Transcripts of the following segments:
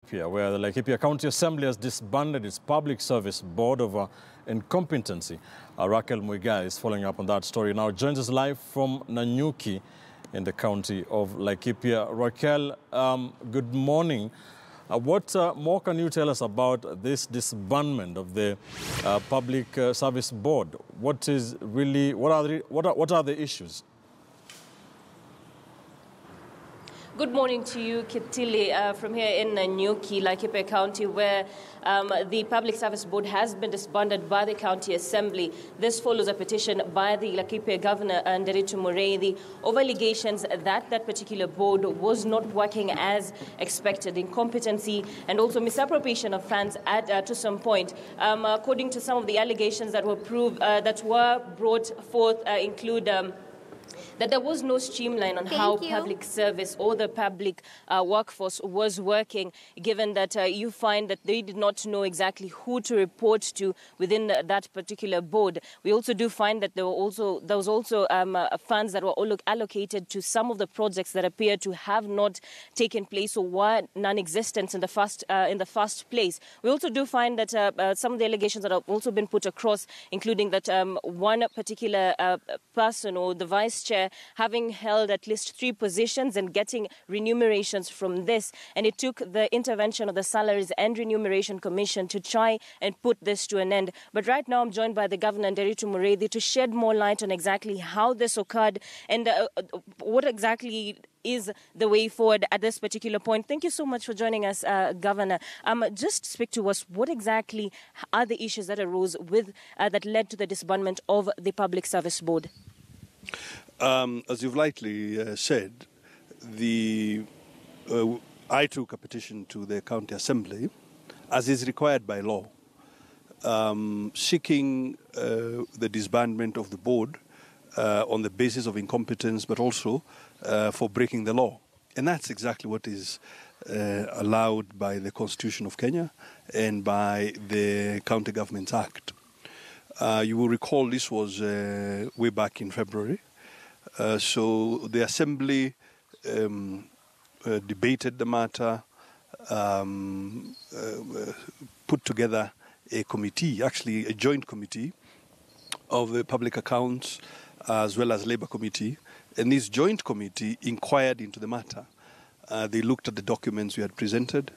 Laikipia, where the Laikipia County Assembly has disbanded its public service board over incompetency. Raquel Muigai is following up on that story now. Joins us live from Nanyuki in the county of Laikipia. Raquel, good morning. What more can you tell us about this disbandment of the public service board? What are the issues? Good morning to you, Kitili, from here in Nanyuki, Laikipia County, where the Public Service Board has been disbanded by the County Assembly. This follows a petition by the Laikipia Governor, Nderitu Mureithi, over allegations that that particular board was not working as expected, incompetency and also misappropriation of funds to some point. According to some of the allegations that were brought forth, include that there was no streamline on how public service or the public workforce was working, given that you find that they did not know exactly who to report to within that particular board. We also do find that there was also funds that were allocated to some of the projects that appear to have not taken place or were non-existent in the first place. We also do find that some of the allegations that have also been put across, including that one particular person or the vice chair having held at least 3 positions and getting remunerations from this. And it took the intervention of the Salaries and Remuneration Commission to try and put this to an end. But right now I'm joined by the Governor, Nderitu Mureithi, to shed more light on exactly how this occurred and what exactly is the way forward at this particular point. Thank you so much for joining us, Governor. Just speak to us, what exactly are the issues that arose with that led to the disbandment of the Public Service Board? As you've rightly said, I took a petition to the County Assembly, as is required by law, seeking the disbandment of the board on the basis of incompetence, but also for breaking the law. And that's exactly what is allowed by the Constitution of Kenya and by the County Government Act. You will recall this was way back in February. So the Assembly debated the matter, put together a committee, actually a joint committee of the Public Accounts as well as Labour Committee. And this joint committee inquired into the matter. They looked at the documents we had presented.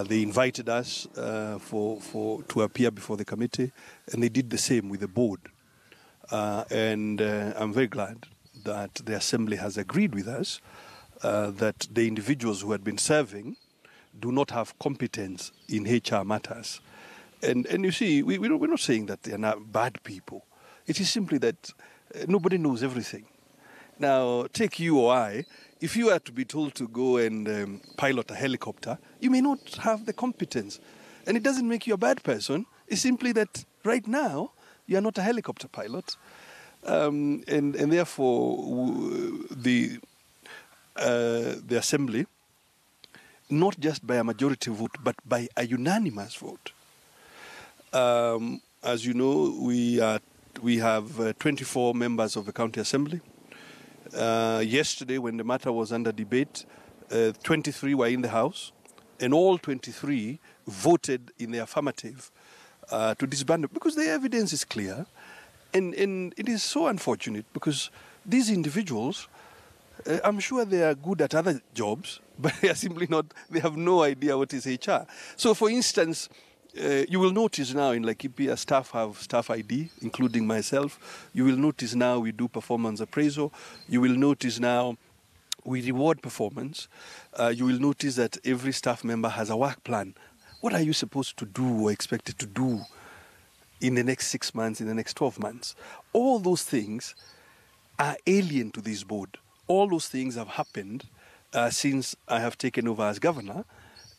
They invited us to appear before the committee, and they did the same with the board. And I'm very glad that the Assembly has agreed with us that the individuals who had been serving do not have competence in HR matters. And you see, we're not saying that they are not bad people. It is simply that nobody knows everything. Now, take you or I, if you are to be told to go and pilot a helicopter, you may not have the competence. And it doesn't make you a bad person. It's simply that right now, you are not a helicopter pilot. And therefore, the Assembly, not just by a majority vote, but by a unanimous vote. As you know, we have 24 members of the County Assembly. Yesterday, when the matter was under debate, 23 were in the House, and all 23 voted in the affirmative to disband it, because the evidence is clear. And it is so unfortunate because these individuals, I'm sure they are good at other jobs, but they are simply not, they have no idea what is HR. So for instance, you will notice now in Laikipia, staff have staff ID, including myself. You will notice now we do performance appraisal. You will notice now we reward performance. You will notice that every staff member has a work plan. What are you supposed to do or expected to do in the next 6 months, in the next 12 months? All those things are alien to this board. All those things have happened since I have taken over as governor,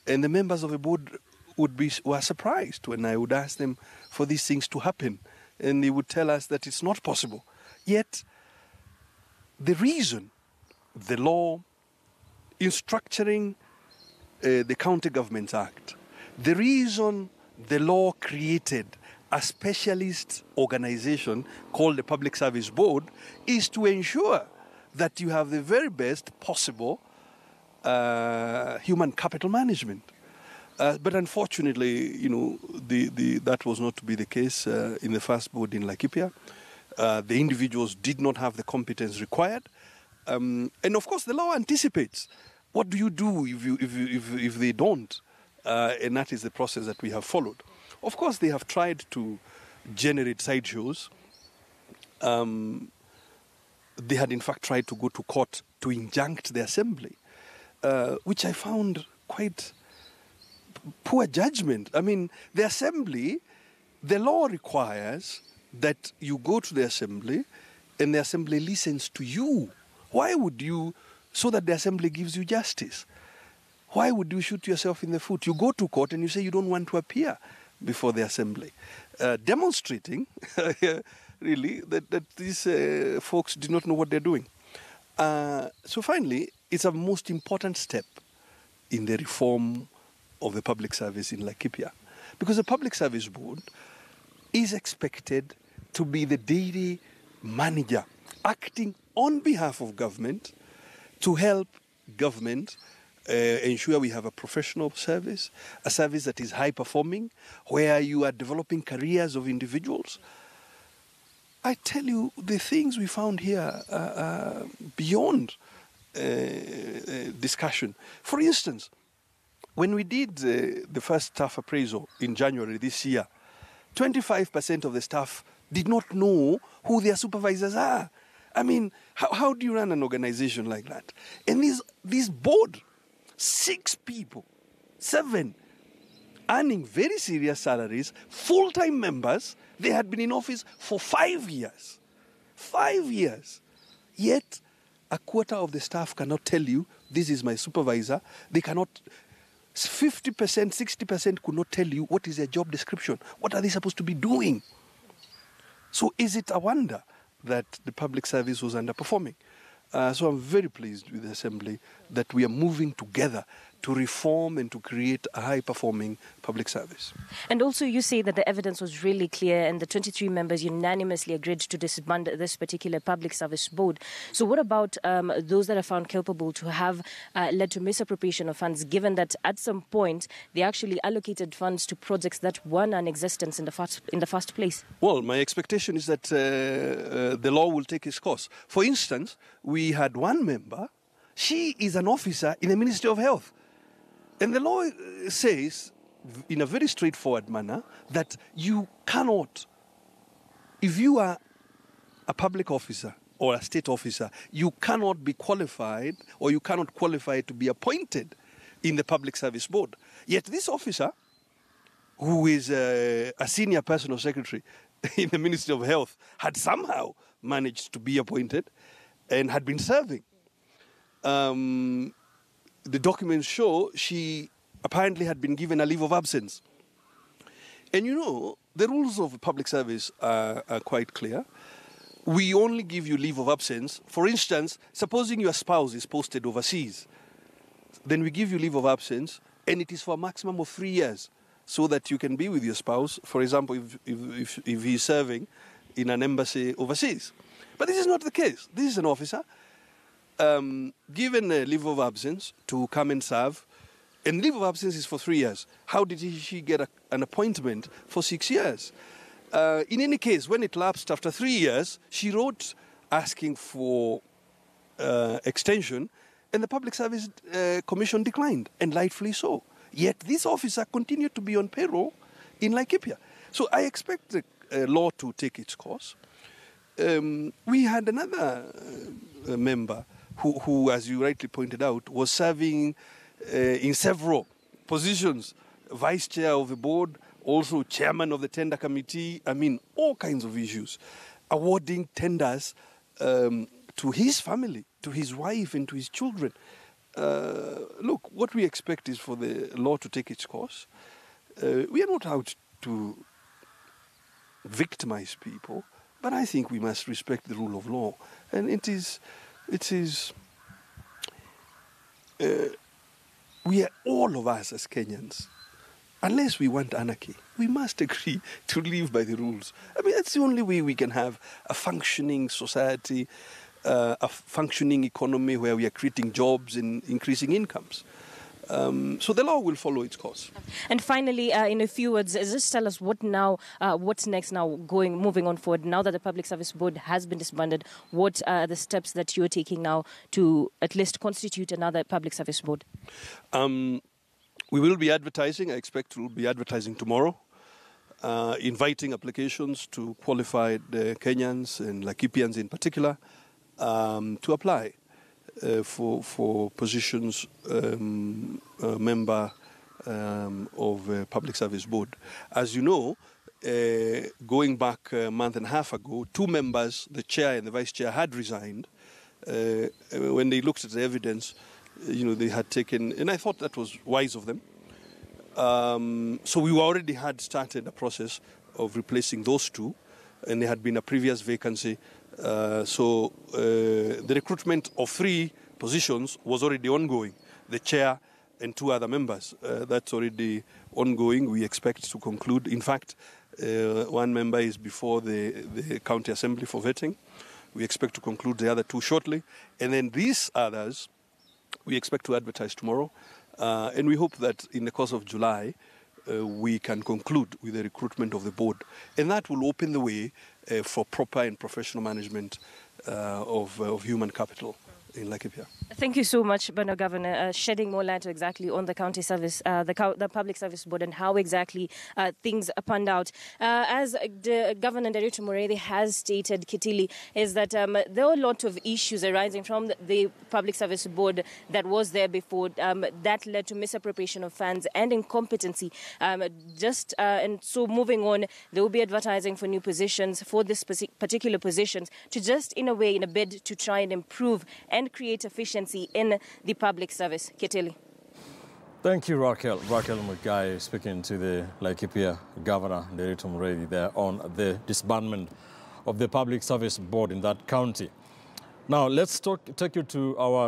and the members of the board were surprised when I would ask them for these things to happen, and they would tell us that it's not possible. Yet, the reason the law in structuring the County Government Act, the reason the law created a specialist organization called the Public Service Board is to ensure that you have the very best possible human capital management. But unfortunately, you know, that was not to be the case in the first board in Laikipia. The individuals did not have the competence required. And of course, the law anticipates. What do you do if they don't? And that is the process that we have followed. Of course, they have tried to generate sideshows. They had in fact tried to go to court to injunct the assembly, which I found quite poor judgment. I mean, the assembly, the law requires that you go to the assembly and the assembly listens to you. Why would you, so that the assembly gives you justice? Why would you shoot yourself in the foot? You go to court and you say you don't want to appear before the assembly, demonstrating really that these folks do not know what they're doing. So finally, it's a most important step in the reform of the public service in Laikipia, because the Public Service Board is expected to be the daily manager, acting on behalf of government to help government ensure we have a professional service, a service that is high performing, where you are developing careers of individuals. I tell you, the things we found here are beyond discussion. For instance, when we did the first staff appraisal in January this year, 25% of the staff did not know who their supervisors are. I mean, how do you run an organization like that? And this board, 6 people, 7, earning very serious salaries, full-time members, they had been in office for 5 years. 5 years. Yet, a quarter of the staff cannot tell you, this is my supervisor. They cannot, 50%, 60% could not tell you what is their job description. What are they supposed to be doing? So is it a wonder that the public service was underperforming? So I'm very pleased with the Assembly that we are moving together to reform and to create a high-performing public service. And also you say that the evidence was really clear and the 23 members unanimously agreed to disband this particular public service board. So what about those that are found culpable to have led to misappropriation of funds, given that at some point they actually allocated funds to projects that were non-existent in the first place? Well, my expectation is that the law will take its course. For instance, we had one member, she is an officer in the Ministry of Health. And the law says, in a very straightforward manner, that you cannot, if you are a public officer or a state officer, you cannot be qualified or you cannot qualify to be appointed in the Public Service Board. Yet this officer, who is a senior personal secretary in the Ministry of Health, had somehow managed to be appointed and had been serving. The documents show she apparently had been given a leave of absence. And you know, the rules of public service are quite clear. We only give you leave of absence. For instance, supposing your spouse is posted overseas, then we give you leave of absence, and it is for a maximum of 3 years, so that you can be with your spouse, for example, if he's serving in an embassy overseas. But this is not the case. This is an officer given a leave of absence to come and serve, and leave of absence is for 3 years. How did she get an appointment for 6 years? In any case, when it lapsed after 3 years, she wrote asking for extension, and the Public Service Commission declined, and rightfully so. Yet this officer continued to be on payroll in Laikipia. So I expect the law to take its course. We had another member who, as you rightly pointed out, was serving in several positions, vice chair of the board, also chairman of the tender committee, I mean, all kinds of issues, awarding tenders to his family, to his wife and to his children. Look, what we expect is for the law to take its course. We are not out to victimize people, but I think we must respect the rule of law. And we are, all of us as Kenyans, unless we want anarchy, we must agree to live by the rules. I mean, that's the only way we can have a functioning society, a functioning economy where we are creating jobs and increasing incomes. So the law will follow its course. And finally, in a few words, just tell us what's next now, moving on forward. Now that the Public Service Board has been disbanded, what are the steps that you're taking now to at least constitute another Public Service Board? We will be advertising. I expect we'll be advertising tomorrow, inviting applications to qualified Kenyans and Laikipians in particular to apply for positions member of a Public Service Board. As you know, going back a month and a half ago, 2 members, the chair and the vice chair, had resigned. When they looked at the evidence, they had taken, and I thought that was wise of them. So we already had started a process of replacing those 2, and there had been a previous vacancy. So the recruitment of 3 positions was already ongoing, the chair and 2 other members. That's already ongoing. We expect to conclude. In fact, 1 member is before the County Assembly for vetting. We expect to conclude the other 2 shortly. And then these others, we expect to advertise tomorrow. And we hope that in the course of July, we can conclude with the recruitment of the board. And that will open the way for proper and professional management of human capital in Laikipia. Thank you so much, Bano Governor, shedding more light exactly on the county service, the Public Service Board, and how exactly things panned out. As the Governor Nderitu Muredi has stated, Kitili, is that there are a lot of issues arising from the Public Service Board that was there before that led to misappropriation of funds and incompetency. And so moving on, they will be advertising for new positions for this particular positions to just in a bid to try and improve and create efficiency in the public service. Kitili. Thank you, Raquel. Raquel Mugai speaking to the Laikipia Governor, Nderitu Muredi, there on the disbandment of the Public Service Board in that county. Now, let's take you to our